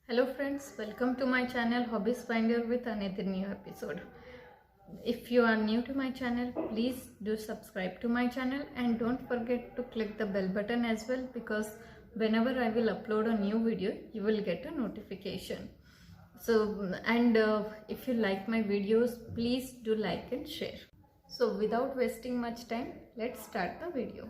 Hello friends, welcome to my channel hobbiesbinder with another new episode. If you are new to my channel, please do subscribe to my channel and don't forget to click the bell button as well, because whenever I will upload a new video, you will get a notification. If you like my videos, please do like and share. So without wasting much time, let's start the video.